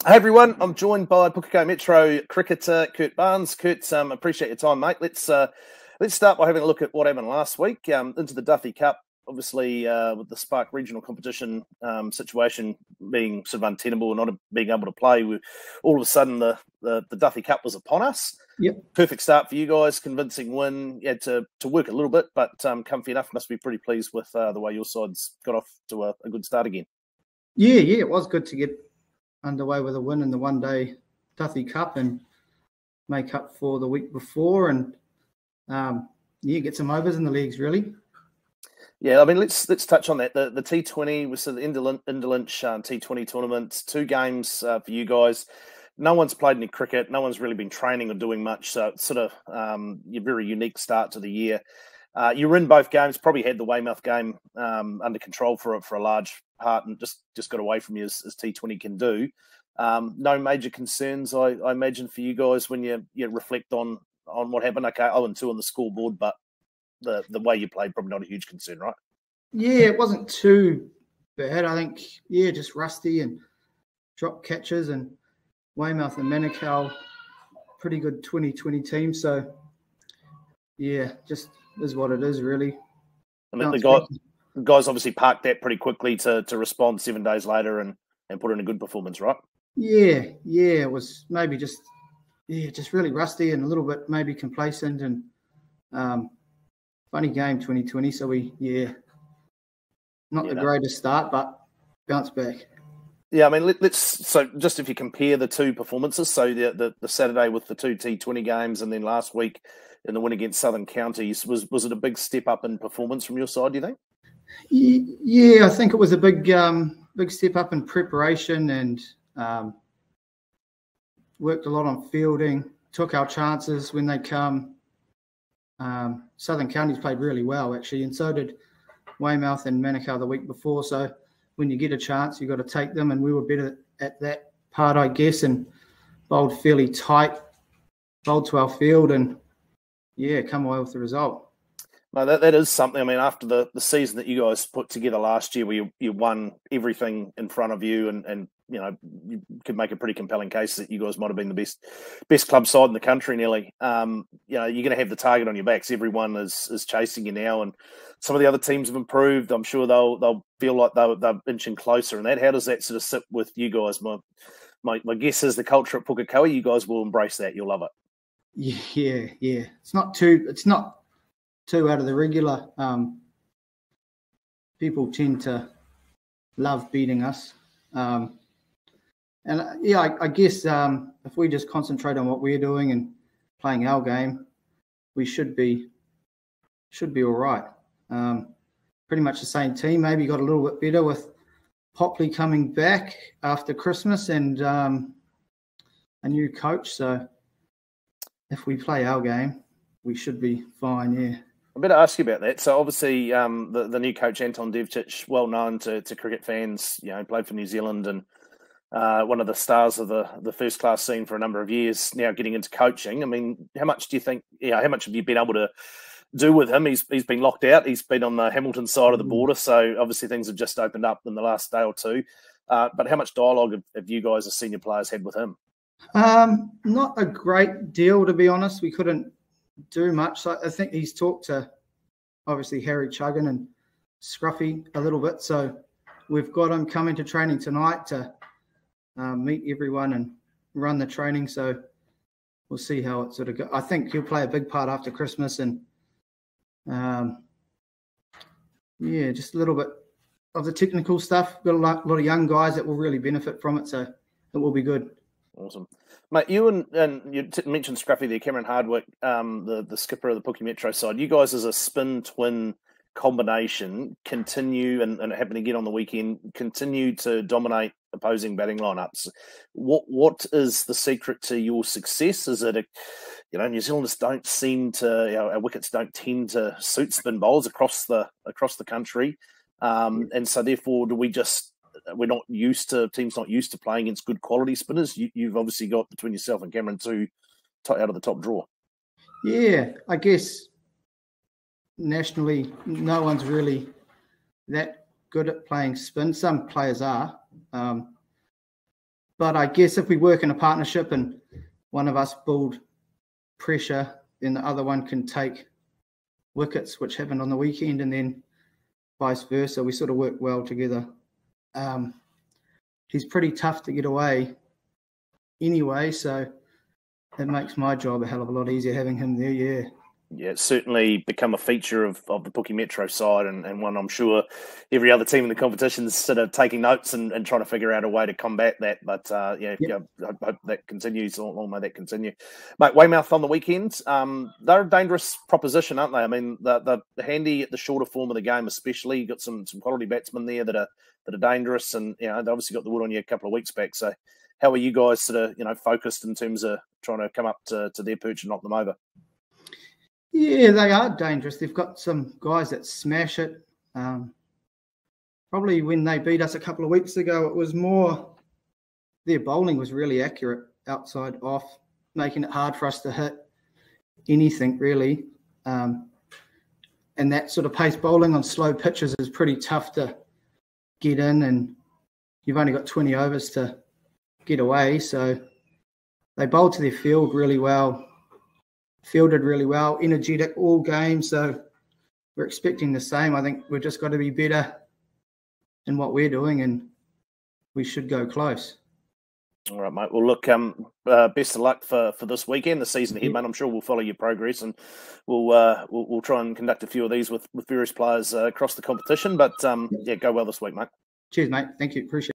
Hey everyone, I'm joined by Pukekohe Metro cricketer Kurt Barnes. Kurt, appreciate your time, mate. Let's start by having a look at what happened last week into the Duffy Cup. Obviously, with the Spark regional competition situation being sort of untenable and not being able to play, all of a sudden the Duffy Cup was upon us. Yep. Perfect start for you guys, convincing win. You had to work a little bit, but comfy enough. Must be pretty pleased with the way your side's got off to a good start again. Yeah, it was good to get underway with a win in the one-day Duffy Cup and make up for the week before and get some overs in the leagues, really. Yeah, I mean, let's touch on that. The T20 was the Indolent T20 tournament, 2 games for you guys. No one's played any cricket. No one's really been training or doing much. So it's sort of your very unique start to the year. You were in both games, probably had the Weymouth game under control for a large part and just got away from you as T20 can do. No major concerns, I imagine, for you guys when you reflect on what happened. Okay, 0-2 on the scoreboard, but the way you played, probably not a huge concern, right? Yeah, it wasn't too bad. I think, just rusty and drop catches, and Weymouth and Manukau, pretty good 2020 team. So, just is what it is, really. I mean, the guys obviously parked that pretty quickly to respond 7 days later and put in a good performance, right? Yeah, it was maybe just really rusty and a little bit maybe complacent and funny game 2020. So not the greatest start, but bounce back. Yeah, I mean, so just if you compare the two performances, so the Saturday with the 2 T20 games and then last week in the win against Southern Counties, was it a big step up in performance from your side, do you think? Yeah, I think it was a big step up in preparation and worked a lot on fielding, took our chances when they come. Southern Counties played really well, actually, and so did Weymouth and Manukau the week before. So when you get a chance, you've got to take them, and we were better at that part, I guess, and bowled fairly tight, bowled to our field, and come away with the result. No, that is something. I mean, after the season that you guys put together last year, where you won everything in front of you, and you could make a pretty compelling case that you guys might have been the best club side in the country, nearly. You're going to have the target on your backs. Everyone is chasing you now, and some of the other teams have improved. I'm sure they'll feel like they're inching closer. And that, how does that sort of sit with you guys? My guess is the culture at Pukekohe, you guys will embrace that. You'll love it. Yeah. It's not too out of the regular. People tend to love beating us. I guess if we just concentrate on what we're doing and playing our game, we should be all right. Pretty much the same team. Maybe got a little bit better with Popley coming back after Christmas and a new coach. So if we play our game, we should be fine. Yeah. I better ask you about that. So obviously, the new coach Anton Devcic, well known to cricket fans, played for New Zealand and one of the stars of the first class scene for a number of years. Now getting into coaching, I mean, how much do you think? How much have you been able to do with him? He's been locked out. He's been on the Hamilton side of the border, so obviously things have just opened up in the last day or two. But how much dialogue have you guys as senior players had with him? Not a great deal, to be honest. We couldn't do much. So I think he's talked to obviously Harry Chuggan and Scruffy a little bit. So we've got him coming to training tonight to meet everyone and run the training. So we'll see how it sort of goes. I think he'll play a big part after Christmas and just a little bit of the technical stuff. Got a lot of young guys that will really benefit from it. So it will be good. Awesome. Mate, you and you mentioned Scruffy there, Cameron Hardwick, the skipper of the Pukekohe Metro side. You guys as a spin twin combination continue, and it happened again on the weekend, continue to dominate opposing batting lineups. What is the secret to your success? Is it New Zealanders don't seem to, our wickets don't tend to suit spin bowlers across the country, and so therefore teams not used to playing against good quality spinners. You've obviously got between yourself and Cameron 2 out of the top drawer. Yeah, I guess nationally, no one's really that good at playing spin. Some players are. But I guess if we work in a partnership and one of us build pressure, then the other one can take wickets, which happened on the weekend, and then vice versa. We sort of work well together. He's pretty tough to get away anyway, so it makes my job a hell of a lot easier having him there, yeah. Yeah, it's certainly become a feature of the Pukekohe Metro side, and one I'm sure every other team in the competition is sort of taking notes and trying to figure out a way to combat that. But I hope that continues. Long may that continue. Mate, Weymouth on the weekend, they're a dangerous proposition, aren't they? I mean, they're handy at the shorter form of the game, especially. You've got some quality batsmen there that are dangerous, and they obviously got the wood on you a couple of weeks back. So, how are you guys sort of focused in terms of trying to come up to their perch and knock them over? Yeah, they are dangerous. They've got some guys that smash it. Probably when they beat us a couple of weeks ago, it was more their bowling was really accurate outside off, making it hard for us to hit anything really. And that sort of pace bowling on slow pitches is pretty tough to get in, and you've only got 20 overs to get away. So they bowled to their field really well. Fielded really well, energetic all game. So we're expecting the same. I think we've just got to be better in what we're doing, and we should go close. All right, mate. Well, look, best of luck for this weekend, the season ahead, mate. I'm sure we'll follow your progress, and we'll try and conduct a few of these with various players across the competition. But go well this week, mate. Cheers, mate. Thank you. Appreciate it.